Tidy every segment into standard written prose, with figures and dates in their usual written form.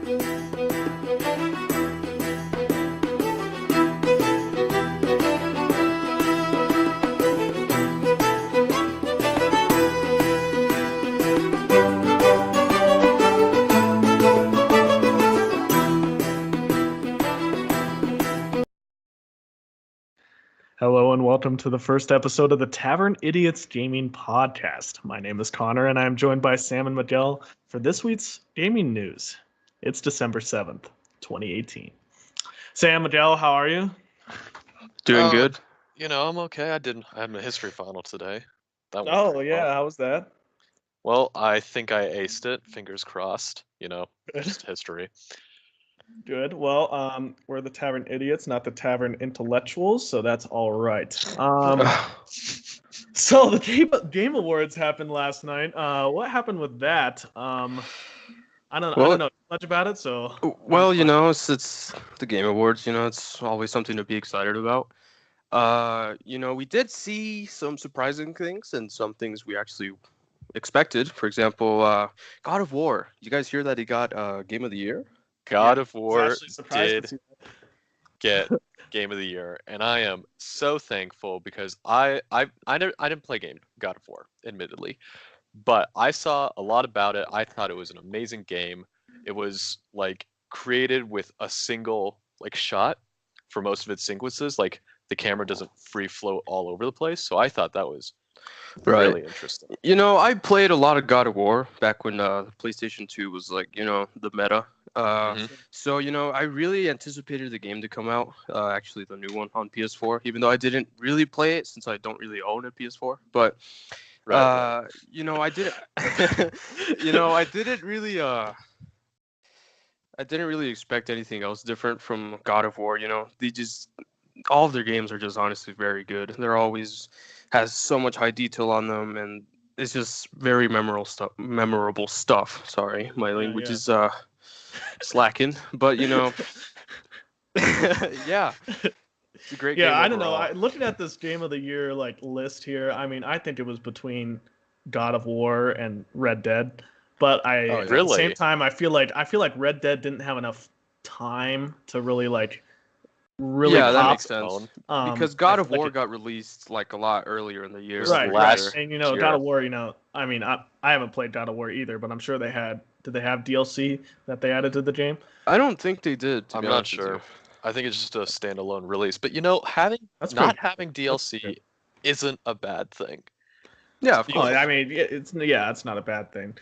Hello and welcome to the first episode of the Tavern Idiots Gaming Podcast. My name is Connor and I am joined by Sam and Miguel for this week's gaming news. It's December 7th, 2018. Sam, Miguel, how are you? Doing good. I'm okay. I had my history final today. That went Oh, pretty yeah. well. How was that? Well, I think I aced it. Fingers crossed. Good. Just history. Good. Well, we're the Tavern Idiots, not the Tavern Intellectuals, so that's all right. So the Game Awards happened last night. What happened with that? I don't know much about it, so. Well, it's the Game Awards. It's always something to be excited about. We did see some surprising things and some things we actually expected. For example, God of War. Did you guys hear that he got Game of the Year? God of War surprised to see that. get Game of the Year, and I am so thankful because I didn't play God of War, admittedly, but I saw a lot about it. I thought it was an amazing game. It was created with a single shot for most of its sequences. The camera doesn't free float all over the place, so I thought that was really interesting. I played a lot of God of War back when PlayStation 2 was the meta. So, I really anticipated the game to come out, actually the new one on PS4, even though I didn't really play it since I don't really own a PS4. But, I didn't, I didn't really expect anything else different from God of War. All of their games are just honestly very good. They're always has so much high detail on them, and it's just very memorable stuff. Sorry, my language is slacking, but yeah, it's a great game. Yeah, I don't know. Looking at this Game of the Year list here, I mean, I think it was between God of War and Red Dead, but at the same time, I feel like Red Dead didn't have enough time to really that pop. makes sense. Because God of War got released a lot earlier in the year. Right. And year. God of War, I mean, I haven't played God of War either, but I'm sure did they have DLC that they added to the game? I don't think they did. I'm not sure. I think it's just a standalone release. But having DLC isn't a bad thing. Yeah, of course. I mean, it's not a bad thing.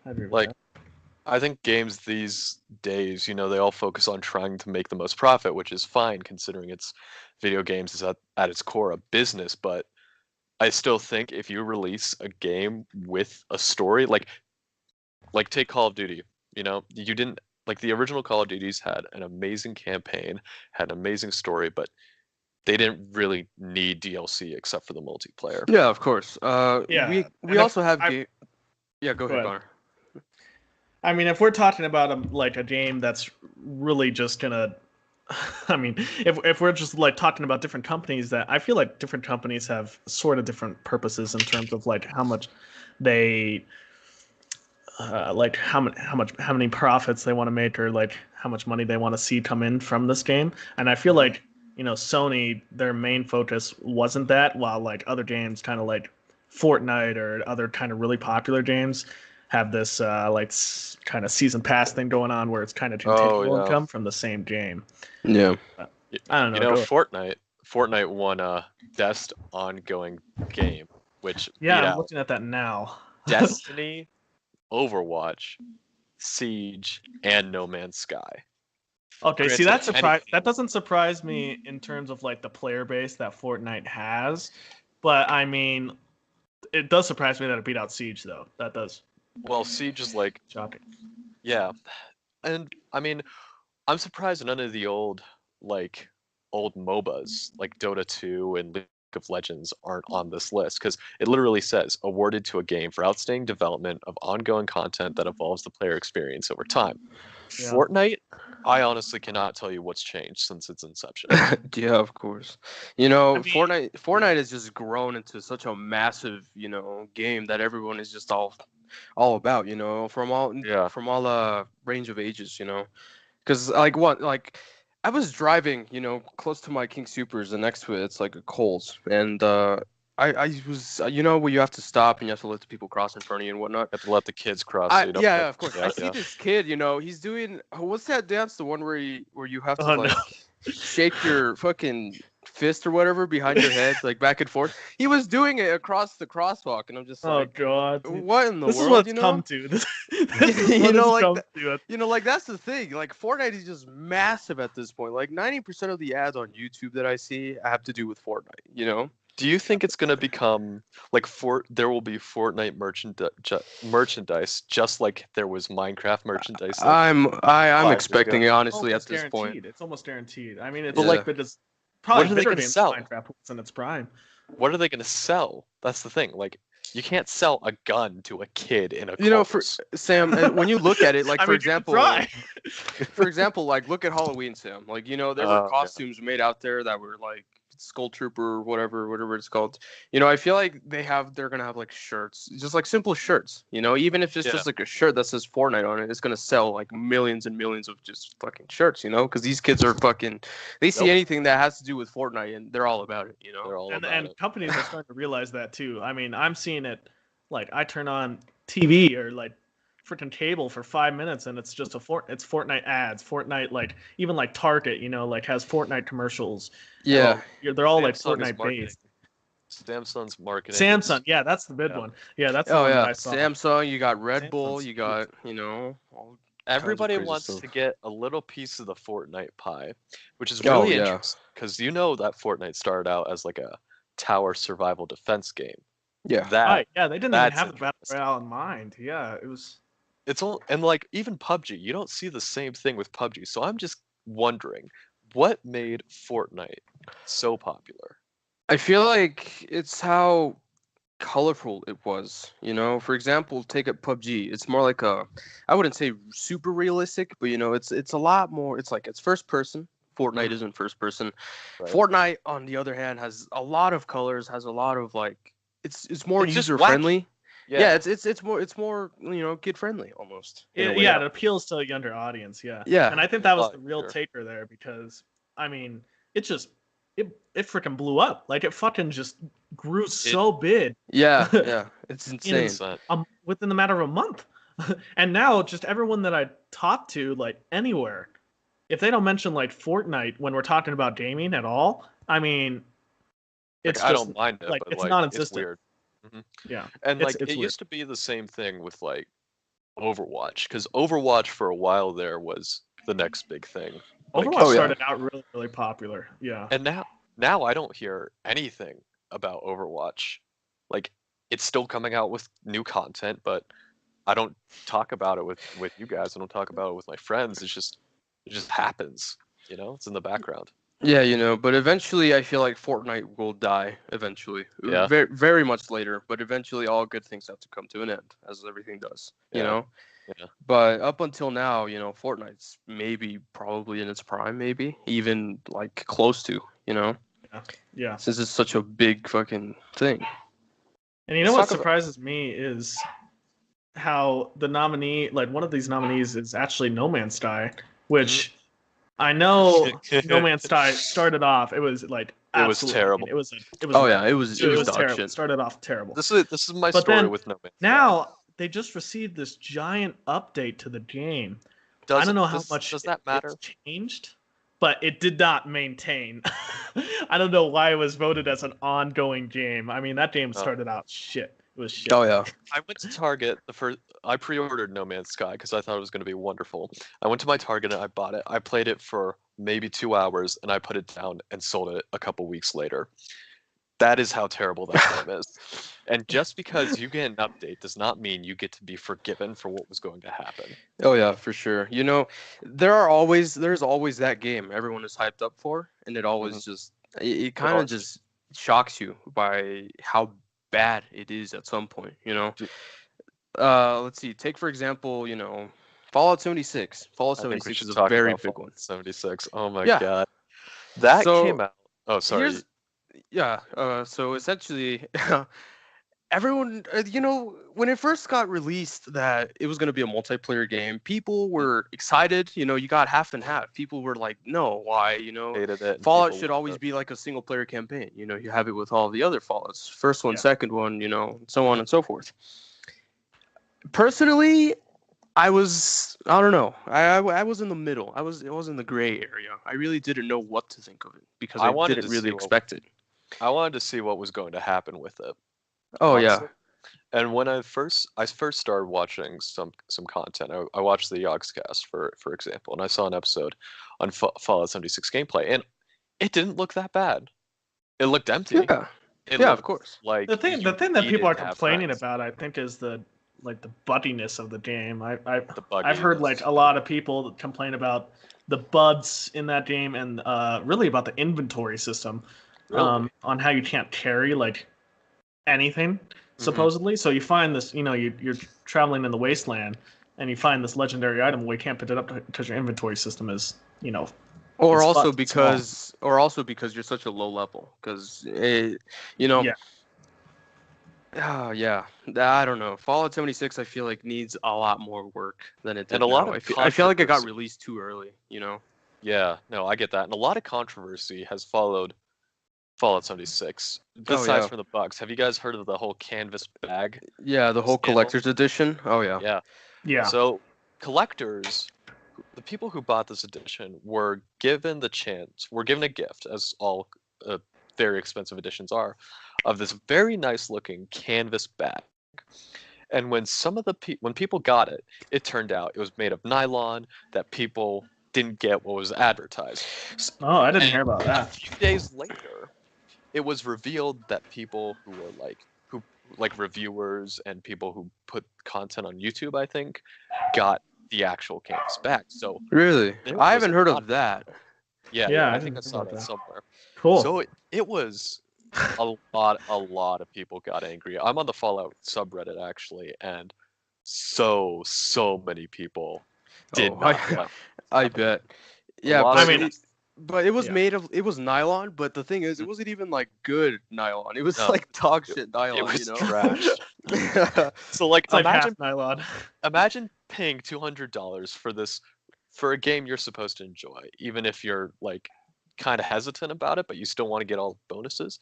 I agree with that. I think games these days, they all focus on trying to make the most profit, which is fine considering video games is at its core a business. But I still think if you release a game with a story, take Call of Duty, you didn't the original Call of Duties had an amazing campaign, had an amazing story, but they didn't really need DLC except for the multiplayer. Yeah, of course. We also have go ahead, Connor. I mean, if we're talking about a game that's really just gonna, I mean, if we're just talking about different companies, that I feel like different companies have sort of different purposes in terms of how much they, how many profits they want to make, or how much money they want to see come in from this game. And I feel like Sony, their main focus wasn't that, while other games kind of Fortnite or other kind of really popular games have this kind of season pass thing going on where it's kind of continual income from the same game. Yeah. I don't know. Fortnite won best ongoing game, which I'm looking at that now. Destiny, Overwatch, Siege, and No Man's Sky. Okay, see that doesn't surprise me in terms of the player base that Fortnite has, but I mean, it does surprise me that it beat out Siege though. That does. Well, Siege is shocking. Yeah, and I mean, I'm surprised none of the old MOBAs like Dota 2 and League of Legends aren't on this list, because it literally says awarded to a game for outstanding development of ongoing content that evolves the player experience over time. Yeah. Fortnite, I honestly cannot tell you what's changed since its inception. Yeah, of course. Fortnite has just grown into such a massive, game that everyone is just all all about, from all Yeah. range of ages, because like I was driving, close to my King Supers, and next to it, it's like a Kohl's, and I was, where you have to stop and you have to let the people cross in front of you and whatnot. Have to let the kids cross. So you don't Yeah, of course. I yeah, see yeah. this kid, he's doing, what's that dance? The one where you have to Oh, no. shake your fucking fist or whatever behind your head, like back and forth. He was doing it across the crosswalk, and I'm just Oh like, God, dude. what in the This is world, what it's come to. This is You what know, it's like come that- to. like that's the thing. Like Fortnite is just massive at this point. Like 90% of the ads on YouTube that I see have to do with Fortnite. Do you think it's gonna become like there will be Fortnite merchandise just like there was Minecraft merchandise? Like I'm 5 years expecting ago? it, honestly, at Almost this point. guaranteed. It's almost guaranteed. I mean, it's But, Yeah. like, like, but it's probably what are they better gonna games sell? Minecraft was in its prime. What are they gonna sell? That's the thing. Like you can't sell a gun to a kid in a For Kohl's. Sam, when you look at it, like I for mean, you could example, try. like look at Halloween, Sam. Like there were Yeah. costumes made out there that were like Skull Trooper, whatever it's called. I feel like they're gonna have like shirts, just like simple shirts. Even if it's Yeah. just like a shirt that says Fortnite on it, it's gonna sell like millions and millions of just fucking shirts. Because these kids are fucking. They see Nope. anything that has to do with Fortnite and they're all about it. They're all about And it. companies are starting to realize that too. I mean, I'm seeing it. Like I turn on TV or like freaking cable for 5 minutes, and it's just it's Fortnite ads. Fortnite, like even like Target, like has Fortnite commercials. Yeah. They're all like Samsung is Fortnite marketing. based. Samsung's marketing. Samsung, yeah, that's the big Yeah. one. Yeah, that's the Oh one that yeah, I saw. Samsung. You got Red Bull. Samsung's You got all Everybody crazy wants stuff. to get a little piece of the Fortnite pie, which is Oh, really yeah. interesting because that Fortnite started out as like a tower survival defense game. Yeah. Right, yeah, they didn't even that's have the battle interesting. royale in mind. Yeah, it was. It's all and like even PUBG, you don't see the same thing with PUBG. So I'm just wondering, what made Fortnite so popular? I feel like it's how colorful it was. For example, take up PUBG. It's more like I wouldn't say super realistic, but it's a lot more. It's like it's first person. Fortnite isn't first person. Right? Fortnite, on the other hand, has a lot of colors. Has a lot of like. It's more It's just user friendly. Yeah. Yeah, it's more kid friendly almost. in a way. Yeah, it appeals to a younger audience. Yeah, Yeah. and I think that was Oh, the real sure. taker there because I mean, it freaking blew up. Like it fucking just grew so big. Yeah, yeah, it's insane. 100%. Within the matter of a month. And now just everyone that I talk to, like anywhere, if they don't mention like Fortnite when we're talking about gaming at all, I mean, it's I just don't mind it, like but it's like non-existent. it's weird. Mhm. Yeah, And It's- like it's it weird. used to be the same thing with like Overwatch, because Overwatch for a while there was the next big thing. Like, Overwatch Oh, yeah. started out really, really popular. Yeah, and now I don't hear anything about Overwatch. Like it's still coming out with new content, but I don't talk about it with you guys. I don't talk about it with my friends. It just happens. It's in the background. Yeah, but eventually I feel like Fortnite will die eventually. Yeah. Very, very much later, but eventually all good things have to come to an end, as everything does. Yeah. Yeah. But up until now, Fortnite's probably in its prime, maybe even like close to, yeah. since it's such a big fucking thing. And you know Let's what talk about- surprises me is how the nominee, like one of these nominees, is actually No Man's Sky, which I know No Man's Sky started off. It was like It was absolutely- terrible. It was. Oh yeah, it was It was dog terrible. It shit. started off terrible. This is my But story then with No Man's Sky. Now they just received this giant update to the game. I don't know how much does that matter? it's changed, but it did not maintain. I don't know why it was voted as an ongoing game. I mean, that game started out shit. It was shit. Oh yeah. I went to Target I pre-ordered No Man's Sky because I thought it was going to be wonderful. I went to my Target and I bought it. I played it for maybe 2 hours and I put it down and sold it a couple weeks later. That is how terrible that game is. And just because you get an update does not mean you get to be forgiven for what was going to happen. Oh yeah, for sure. There's always that game everyone is hyped up for, and it always just it kind of always- just shocks you by how bad it is at some point. Let's see. Take for example, Fallout 76. Fallout I think we 76 should is a talk very about big Fallout one. 76. Oh my Yeah. god. That So, came out. Oh, sorry. So essentially, everyone, when it first got released that it was going to be a multiplayer game, people were excited. You got half and half. People were like, no, why? Hated it, and Fallout people should loved always it. be like a single player campaign. You have it with all the other Fallouts, first one, Yeah. second one, so on and so forth. Personally, I don't know. I was in the middle. I was in the gray area. I really didn't know what to think of it because I I wanted didn't to really see what expect it. I wanted to see what was going to happen with it, Oh yeah. honestly. And when I first started watching some content, I watched the Yogscast for example, and I saw an episode on Fallout 76 gameplay, and it didn't look that bad. It looked empty. Yeah. It Yeah, of looked course. like The thing you that people needed are to have complaining friends. about, I think, is the buddiness of the game. The I've heard like bugginess. a lot of people complain about the buds in that game and really about the inventory system, Really? on how you can't carry like anything supposedly. So you find this, you're traveling in the wasteland and you find this legendary item. Well, you can't pick it up because your inventory system is, Or it's also small. because you're such a low level. Because you know, Yeah. oh yeah, I don't know. Fallout 76, I feel like needs a lot more work than it did And a lot now. of I feel like it got controversy. released too early. Yeah, no, I get that. And a lot of controversy has followed Fallout 76. Oh Besides yeah, from the bugs, have you guys heard of the whole canvas bag yeah. The whole scandal? collector's edition. Oh yeah. Yeah. Yeah. So collectors, the people who bought this edition, were given a gift, as all very expensive editions are, of this very nice looking canvas bag. And when when people got it, it turned out it was made of nylon, that people didn't get what was advertised. Oh, I didn't And hear about a that. few days later, it was revealed that people who like reviewers and people who put content on YouTube, I think, got the actual canvas back. So Really? there I was haven't a heard lot. of that. Yeah, Yeah, I I think I didn't hear saw about that that. somewhere. Cool. So it was a lot of people got angry. I'm on the Fallout subreddit actually, and so many people did Oh, not like I bet. a Yeah, lot I of mean, but it was yeah. it was nylon, but the thing is, it wasn't even like good nylon. It was no, like dog it, shit it nylon, was trash. know? So like It's like half nylon. imagine paying $200 for a game you're supposed to enjoy, even if you're like kind of hesitant about it, but you still want to get all the bonuses.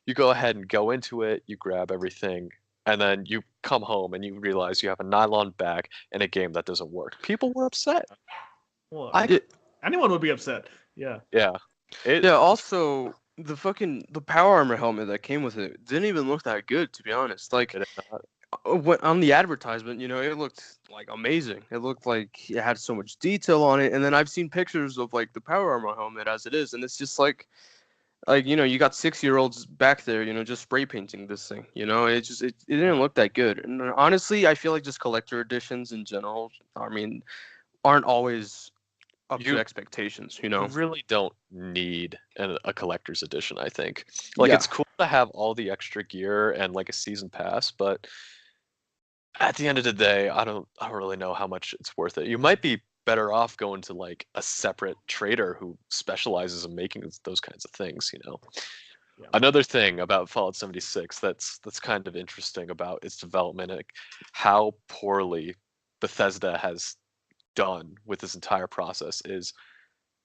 You go ahead and go into it, you grab everything, and then you come home and you realize you have a nylon bag in a game that doesn't work. People were upset. Well, I anyone would be upset. Yeah. yeah. It Yeah, also the power armor helmet that came with it didn't even look that good, to be honest. Like did not. on the advertisement, it looked like amazing. It looked like it had so much detail on it, and then I've seen pictures of like the power armor helmet as it is, and it's just like you got 6-year-olds back there, just spray painting this thing. It didn't look that good. And honestly, I feel like just collector editions in general, I mean, aren't always up to You expectations. you really don't need a collector's edition, I think. Like Yeah. it's cool to have all the extra gear and like a season pass, but at the end of the day, I don't really know how much it's worth it. You might be better off going to like a separate trader who specializes in making those kinds of things, Yeah. Another thing about Fallout 76 that's kind of interesting about its development, like how poorly Bethesda has done with this entire process, is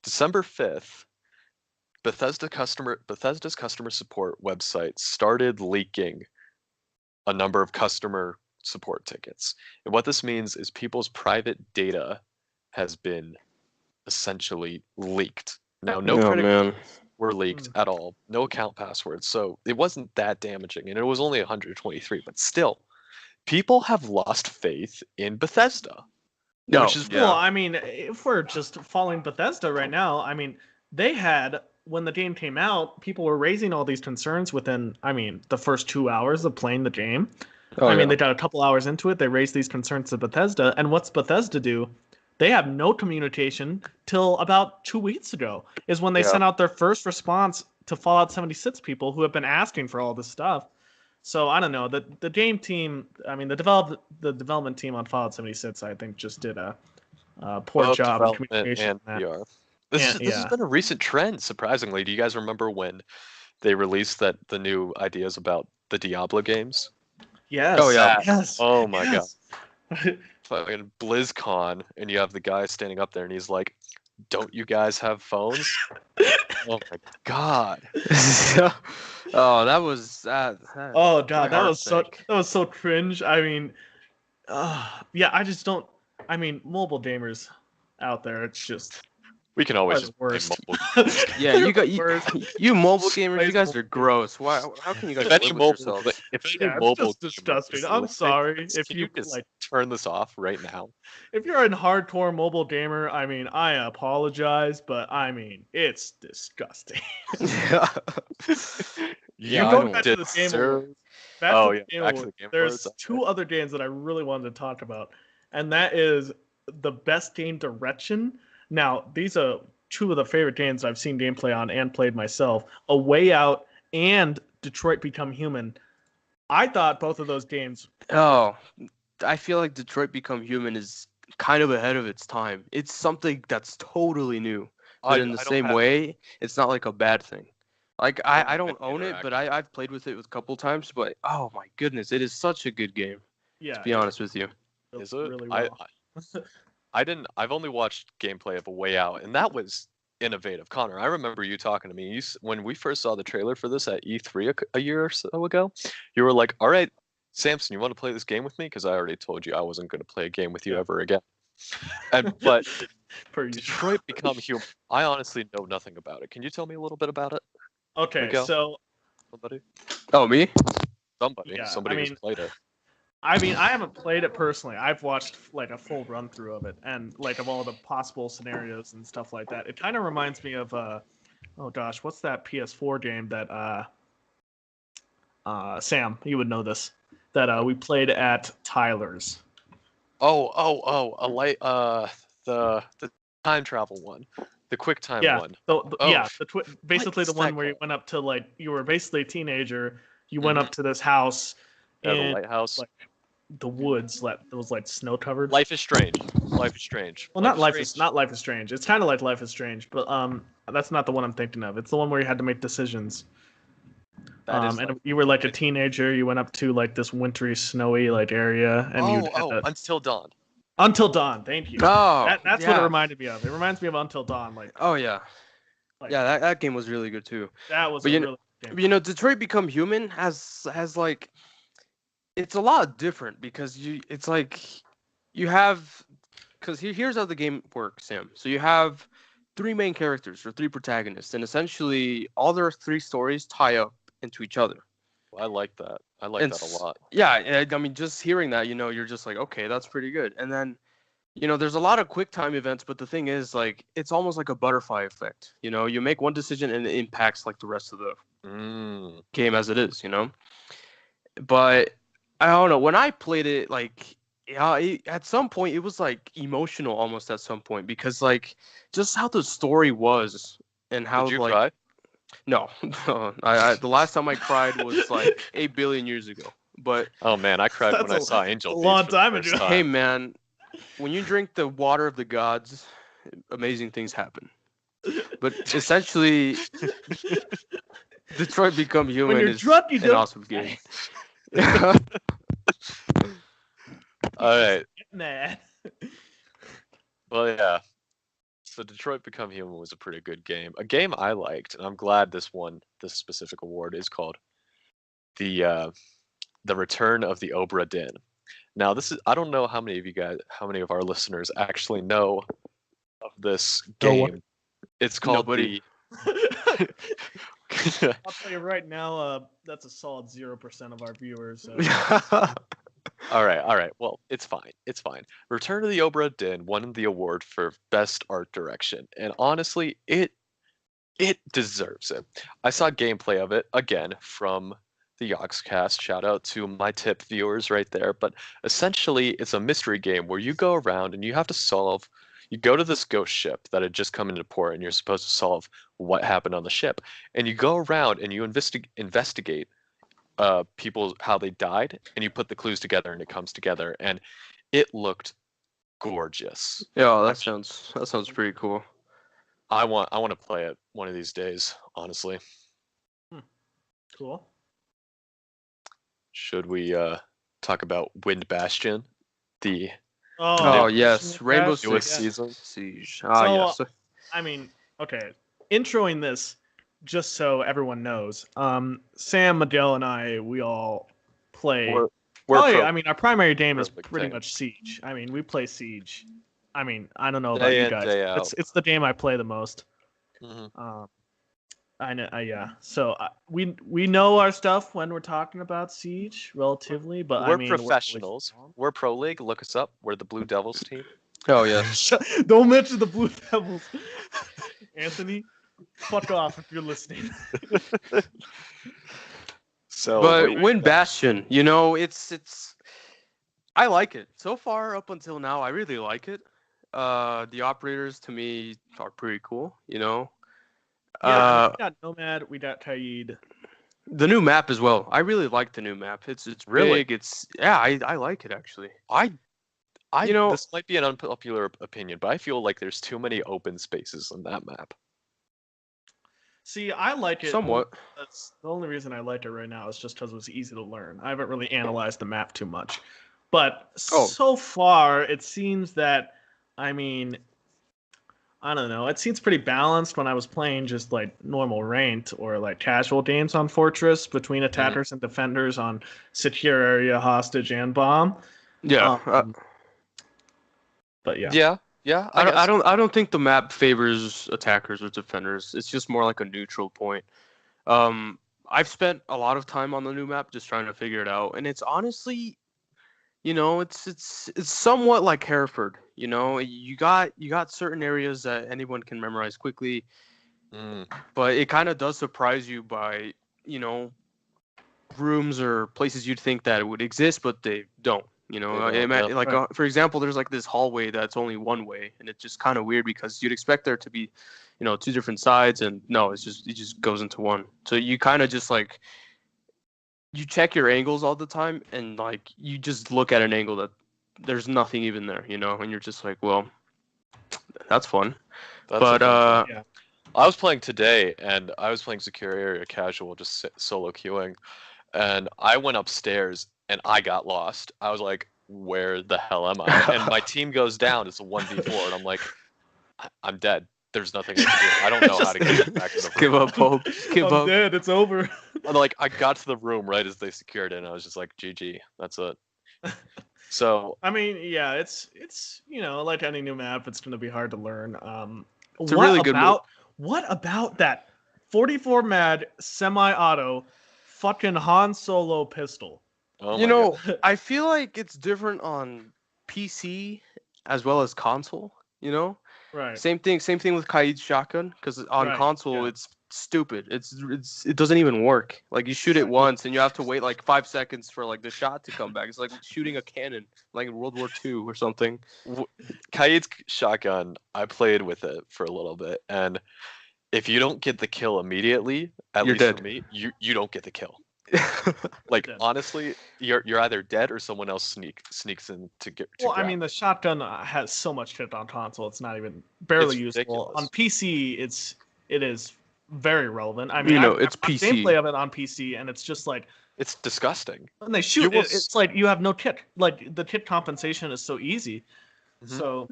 December 5th, Bethesda's customer support website started leaking a number of customer support tickets. And what this means is people's private data has been essentially leaked. Now, no Oh credit man. were leaked at all, no account passwords, so it wasn't that damaging, and it was only 123, but still, people have lost faith in Bethesda, No. which is Yeah. Well, I mean, if we're just following Bethesda right now, I mean, they had, when the game came out, people were raising all these concerns within, I mean, the first 2 hours of playing the game. Oh, I mean, yeah. they got a couple hours into it, they raised these concerns to Bethesda, and what's Bethesda do? They have no communication till about 2 weeks ago, is when they Yeah. sent out their first response to Fallout 76 people who have been asking for all this stuff. So I don't know. The game team, I mean, the development team on Fallout 76, I think, just did a poor both job of development communication. and on that. PR. This has Yeah. been a recent trend, surprisingly. Do you guys remember when they released the new ideas about the Diablo games? Yes. Oh, yeah. Yes. Oh my god. God. Fucking BlizzCon, and you have the guy standing up there, and he's like, "Don't you guys have phones?" Oh my god. Oh, that was that. Oh My god, that heart that was so cringe. I mean, yeah, I just don't. I mean, mobile gamers out there, it's just We can are always the just blame worst. mobile. Yeah, They're you got the worst. you mobile gamers. You Plays guys mobile are games. gross. Why? How can you guys If any live with mobile, yourselves? if any Yeah, it's mobile just gamer disgusting. is I'm listening sorry to this, if can you you just like. turn this off right now? If you're a hardcore mobile gamer, I mean, I apologize, but I mean, it's disgusting. Yeah. You I going don't. back to the Game deserve. Awards. Back Oh to yeah, the Game back to Awards. the Game Awards. There's two other games that I really wanted to talk about, and that is the best game direction. Now, these are two of the favorite games I've seen gameplay on and played myself. A Way Out and Detroit Become Human. I thought both of those games. Oh, I feel like Detroit Become Human is kind of ahead of its time. It's something that's totally new, but in the I don't same have way, it's not like a bad thing. Like I don't any own it, but interaction. I've played with it a couple times. But oh my goodness, it is such a good game. To Yeah, be honest with you. it's Is it? really well. I didn't. I've only watched gameplay of A Way Out, and that was innovative. Connor, I remember you talking to me. When we first saw the trailer for this at E3 a year or so ago, you were like, "All right, Samson, you want to play this game with me?" Because I already told you I wasn't going to play a game with you Yeah. ever again. But Per usual. Detroit Become Human. I honestly know nothing about it. Can you tell me a little bit about it? Okay, Miguel? so Somebody? Oh me? Somebody. Yeah, Somebody I who's mean- played it. I mean, I haven't played it personally. I've watched like a full run through of it and like of all the possible scenarios and stuff like that. It kind of reminds me of oh gosh, what's that PS4 game that Sam, you would know this, that we played at Tyler's. A light. The time travel one, the quick time Yeah, one. the, Oh, yeah, basically is the one that where you called? went up to like you were basically a teenager. You went up to this house Yeah, the in lighthouse. like the woods that was like snow covered. Life is Strange. Life is Strange. Well, not Life is Strange. It's kind of like Life is Strange, but that's not the one I'm thinking of. It's the one where you had to make decisions. That is And Life you were like a Strange. teenager. You went up to like this wintry, snowy like area, and you had to... Until Dawn. Until Dawn. Thank you. Oh, That's what it yeah. reminded me of. It reminds me of Until Dawn. Like, Oh yeah. like Yeah, that game was really good too. that was But a you really good game. You know, Detroit Become Human has like it's a lot different because it's like you have because here's how the game works, Sam. So you have three main characters or three protagonists, and essentially all their three stories tie up into each other. I like that. I like that a lot. Yeah, I mean, just hearing that, you know, you're just like, okay, that's pretty good. And then, you know, there's a lot of quick time events, but the thing is, like, it's almost like a butterfly effect. You know, you make one decision and it impacts like the rest of the game as it is, you know. But I don't know. When I played it, like, yeah, at some point it was like emotional almost at some point because like just how the story was and how Did you like cry? no, I the last time I cried was like 8 billion years ago. But Oh man, I cried when I That's saw Angel a Beats long for the time first ago. time. hey man, when you drink the water of the gods, amazing things happen. But essentially, Detroit Become Human you're is drunk, you an don't- awesome game. All right. Nah. Well, yeah. So Detroit Become Human was a pretty good game. A game I liked, and I'm glad this specific award is called the Return of the Obra Dinn. Now, I don't know how many of our listeners actually know of this No one. game. It's called Nobody. I'll tell you right now, that's a solid 0% of our viewers. So. All right. Well, it's fine. It's fine. Return of the Obra Dinn won the award for best art direction, and honestly, it deserves it. I saw gameplay of it again from the Yogscast. Shout out to my tip viewers right there. But essentially, it's a mystery game where you go around and you have to solve. You go to this ghost ship that had just come into port, and you're supposed to solve what happened on the ship. And you go around and you investigate people how they died, and you put the clues together, and it comes together, and it looked gorgeous. Yeah, that sounds pretty cool. I want to play it one of these days, honestly. Cool. Should we talk about Wind Bastion, the Oh, Oh, yes, Rainbow Bastion, newest Six yeah. season. Siege. So, Yes. I mean, okay, introing this just so everyone knows. Sam, Miguel, and I, we all play. We're Probably, pro I mean, our primary game is Perfect pretty team. much Siege. I mean, we play Siege. I mean, I don't know about Day you in, guys. day But out. it's the game I play the most. Mhm. I know, yeah. So we know our stuff when we're talking about Siege, relatively, but We're I mean, professionals. We're Pro League. Look us up. We're the Blue Devils team. Oh, yes. Don't mention the Blue Devils, Anthony. Fuck off if you're listening. So, But Wind Bastion, it's I like it. So far up until now, I really like it. The operators to me are pretty cool, Yeah, we got Nomad, we got Kaid. The new map as well. I really like the new map. It's Really? big. I like it actually. this might be an unpopular opinion, but I feel like there's too many open spaces on that map. See, I like it. Somewhat. That's the only reason I like it right now is just because it was easy to learn. I haven't really analyzed the map too much. But so far, it seems that, I mean, I don't know. It seems pretty balanced when I was playing just like normal ranked or like casual games on Fortress between attackers and defenders on secure area, hostage, and bomb. Yeah. But yeah. Yeah. I don't think the map favors attackers or defenders. It's just more like a neutral point. I've spent a lot of time on the new map just trying to figure it out, and it's honestly, it's somewhat like Hereford. You got certain areas that anyone can memorize quickly, but it kind of does surprise you by rooms or places you'd think that it would exist, but they don't. For example, there's like this hallway that's only one way, and it's just kind of weird because you'd expect there to be, two different sides, and no, it just goes into one. So you kind of just like you check your angles all the time, and like you just look at an angle that there's nothing even there, and you're just like, well, that's fun. I was playing today, and I was playing secure area casual, just solo queuing, and I went upstairs and I got lost. I was like, where the hell am I? And my team goes down. It's a 1v4, and I'm like, I'm dead. There's nothing I can do. I don't know how to get back to the room. Give up hope. I'm dead. It's over. And like, I got to the room right as they secured it, and I was just like, GG. That's it. So I mean, yeah, it's like any new map, it's gonna be hard to learn. It's a really good move. What about that 44 mad semi-auto fucking Han Solo pistol? Oh I feel like it's different on PC as well as console. Right. Same thing with Kaid's shotgun, because on console it's stupid. It doesn't even work. Like you shoot it once and you have to wait like 5 seconds for like the shot to come back. It's like shooting a cannon, like in World War II or something. Kaid's shotgun, I played with it for a little bit, and if you don't get the kill immediately, at You're least dead. for me, you don't get the kill. Like honestly, you're either dead or someone else sneaks in to get. I mean, the shotgun has so much shit on console; it's not even barely useful. Ridiculous. On PC, it is very relevant. I mean, it's I've PC. gameplay of it on PC, and it's just like it's disgusting. when they shoot, it's like you have no kit. Like the kit compensation is so easy. So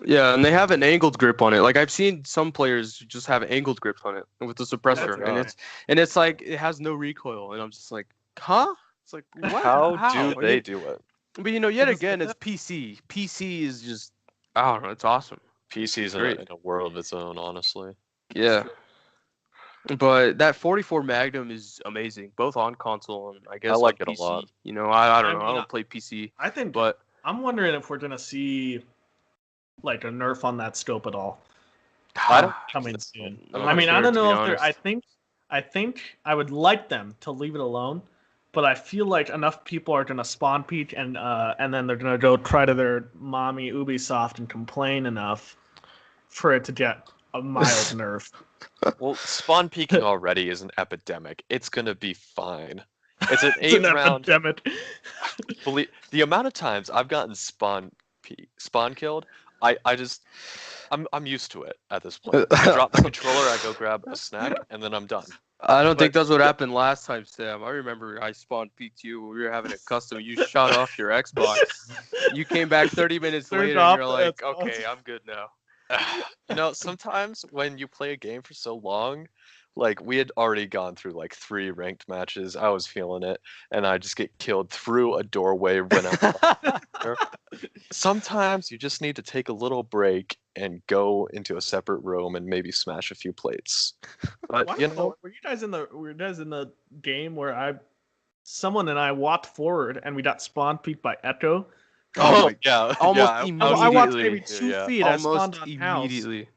yeah, and they have an angled grip on it. Like I've seen some players just have angled grips on it with the suppressor, and it's like it has no recoil, and I'm just like, huh? It's like what? How do they do it? But yet again, it's PC. PC is just I don't know. It's awesome. PC is in a world of its own, honestly. Yeah. But that 44 Magnum is amazing, both on console and I guess I like on it PC. a lot. I don't know. I don't play PC. I think, but I'm wondering if we're gonna see like a nerf on that scope at all. Coming soon. I mean, I don't know if they're. I think I would like them to leave it alone, but I feel like enough people are gonna spawn peek and then they're gonna go try to their mommy Ubisoft and complain enough for it to get a mild nerf. Well, spawn peeking already is an epidemic. It's gonna be fine. It's an 8-round epidemic. The amount of times I've gotten spawn killed, I just I'm used to it at this point. I drop my controller, I go grab a snack, and then I'm done. I don't think that's what happened last time, Sam. I remember I spawn peeked you when we were having a custom. You shut off your Xbox. You came back 30 minutes Turned later, off and you're the like, Xbox. okay, I'm good now. Sometimes when you play a game for so long, like we had already gone through like 3 ranked matches. I was feeling it, and I just get killed through a doorway when I'm there. Sometimes you just need to take a little break and go into a separate room and maybe smash a few plates. But were you guys in the game where someone and I walked forward and we got spawn peeked by Echo? oh yeah, Almost yeah, immediately. I walked maybe 2 yeah. feet. I Almost spawned on house, immediately.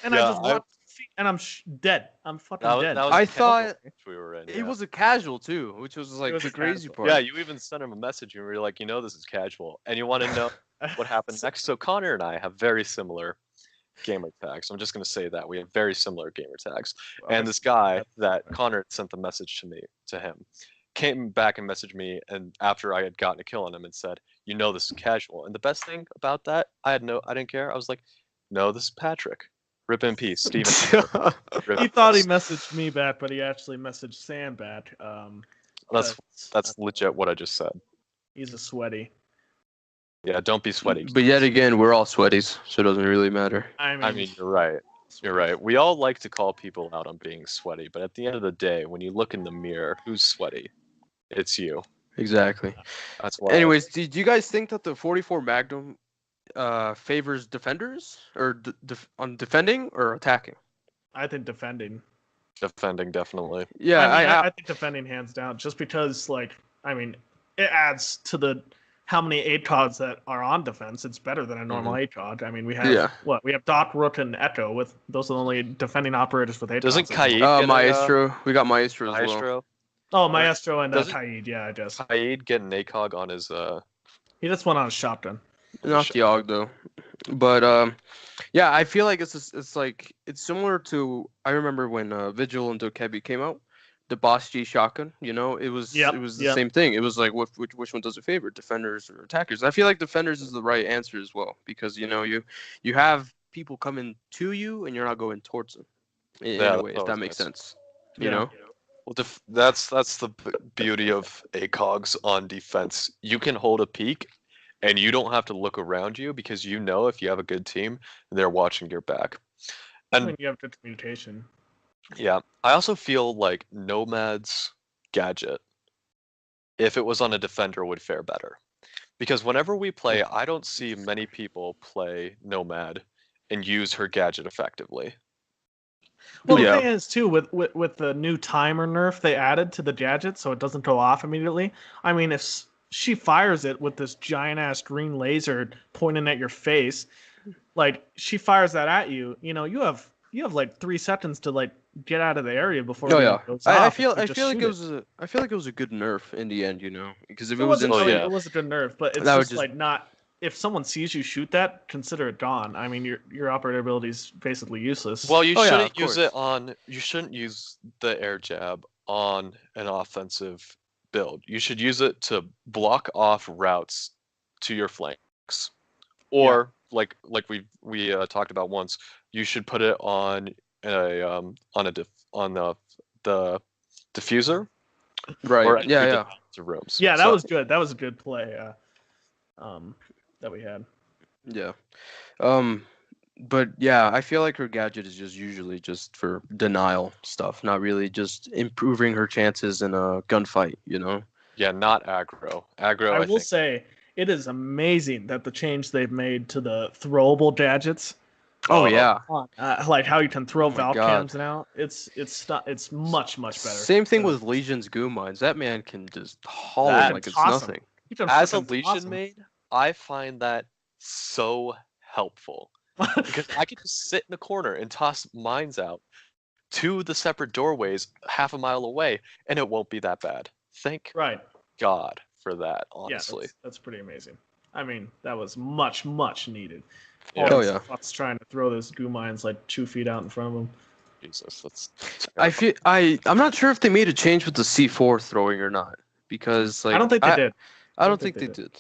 and I Yeah, just walked 2 feet, and I'm dead. I'm fucking dead. That was I the thought casual match we were in. It Yeah. was a casual too, which was like was the a crazy casual. part. Yeah, you even sent him a message and we were like, this is casual, and you want to know what happened next. So Connor and I have very similar gamer tags. I'm just gonna say that we have very similar gamer tags. And this guy that Connor sent the message to him came back and messaged me, and after I had gotten a kill on him, and said, this is casual. And the best thing about that, I didn't care. I was like, no, this is Patrick. Rip in peace, Steven. He thought he messaged me back, but he actually messaged Sam back. That's legit what I just said. He's a sweaty. Yeah, don't be sweaty. But yet again, we're all sweaties, so it doesn't really matter. I mean, you're right. You're right. We all like to call people out on being sweaty, but at the end of the day, when you look in the mirror, who's sweaty? It's you. Exactly. That's why. Anyways, do you guys think that the 44 Magnum favors defenders or on defending or attacking? I think defending. Defending, definitely. Yeah, I think defending hands down, just because it adds to how many ACOGs that are on defense. It's better than a normal ACOG. I mean, we have we have Doc, Rook, and Echo. Those are the only defending operators with ACOGs. Doesn't Kaid get Maestro? We got Maestro as well. Oh, Maestro and Kaid, yeah, I guess. Kaid get an ACOG on his He just went on a shotgun. Not the AUG though, but I feel like it's similar to, I remember when Vigil and Dokebi came out, the Bastion shotgun. It was the same thing. It was like which one does it favor, defenders or attackers? I feel like defenders is the right answer as well, because you have people coming to you and you're not going towards them in a way, if that makes sense. You know. Well, that's the beauty of ACOGs on defense. You can hold a peak, and you don't have to look around you, because if you have a good team, they're watching your back. And you have good communication. Yeah, I also feel like Nomad's gadget, if it was on a defender, would fare better. Because whenever we play, I don't see many people play Nomad and use her gadget effectively. Well, the thing is, too, with the new timer nerf they added to the gadget, so it doesn't go off immediately. I mean, if she fires it with this giant-ass green laser pointing at your face, she fires that at you, you have 3 seconds to get out of the area before it goes off. I feel like it was a good nerf in the end, because if it was it was a good nerf, but it's just not. If someone sees you shoot that, consider it gone. I mean, your operator ability is basically useless. Well, you shouldn't use it on. You shouldn't use the air jab on an offensive build. You should use it to block off routes to your flanks, or like we talked about once. You should put it on the diffuser, right? Or rooms. Yeah, that was good. That was a good play. That we had. Yeah. But I feel like her gadget is just usually just for denial stuff, not really just improving her chances in a gunfight, Yeah, not aggro. Aggro, I will say, it is amazing that the change they've made to the throwable gadgets. Oh yeah. Like how you can throw Valve cams now. It's much better. Same thing with Legion's goo mines. That man can just haul it like it's nothing. As a Legion main, I find that so helpful, because I can just sit in the corner and toss mines out to the separate doorways half a mile away, and it won't be that bad. Thank God for that, honestly. Yeah, that's pretty amazing. I mean, that was much needed. Yeah. Fuck's trying to throw those goo mines 2 feet out in front of them. Jesus, I'm not sure if they made a change with the C4 throwing or not, because I don't think they did. I don't think they did.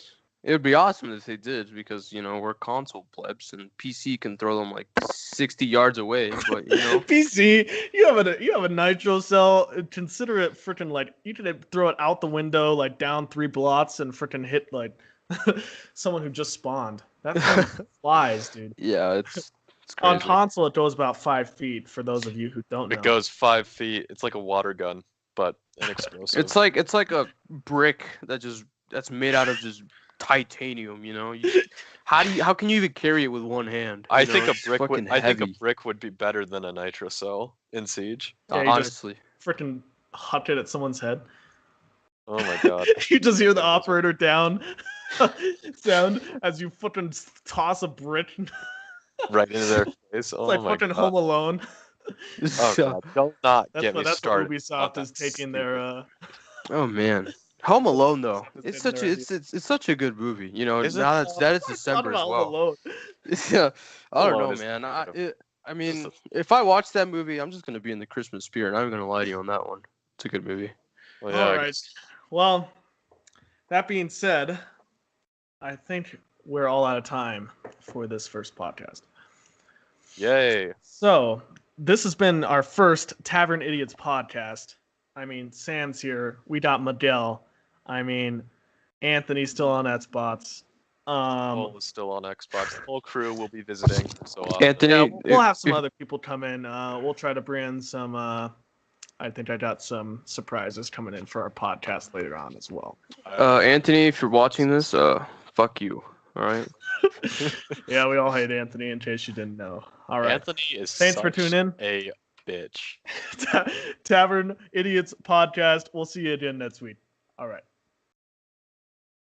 It would be awesome if they did because, we're console plebs and PC can throw them like 60 yards away. But, PC, you have a nitro cell. Consider it freaking like you could throw it out the window like down 3 blocks and freaking hit like someone who just spawned. That thing flies, dude. Yeah, it's On crazy. console, it goes about 5 feet. For those of you who don't know, It goes 5 feet. It's like a water gun, but an explosive. It's like a brick that's made out of just titanium. How can you even carry it with one hand? I think a It's brick fucking would. I think a heavy. brick would be better than a nitro cell in Siege. Yeah, you just- Honestly. freaking huck it at someone's head. Oh my god. You just hear the operator down sound as you fucking toss a brick. Right into their face. Oh It's like my fucking god. Home Alone. Oh god. Don't not That's get what me started. Ubisoft on is that taking stupid- their. Oh man, Home Alone though. It's It's in such there, it's such a good movie. Is it? Now that it's Talk December about as Home well. Alone. Yeah, I don't Alone know, is man. I mean, Just if I watch that movie, I'm just gonna be in the Christmas spirit. I'm not gonna lie to you on that one. It's a good movie. Well, yeah, All I right. guess- Well, that being said, I think we're all out of time for this first podcast. Yay. So, this has been our first Tavern Idiots podcast. I mean, Sam's here. We got Miguel. I mean, Anthony's still on Xbox. Paul is still on Xbox. The whole crew will be visiting. So Anthony, Yeah, we'll have some if- other people come in. We'll try to bring in some. I think I got some surprises coming in for our podcast later on as well. Anthony, if you're watching this, fuck you. All right. Yeah, we all hate Anthony. In case you didn't know. All right. Anthony is Thanks for such tuning in. a bitch. Tavern Idiots podcast. We'll see you again next week. All right.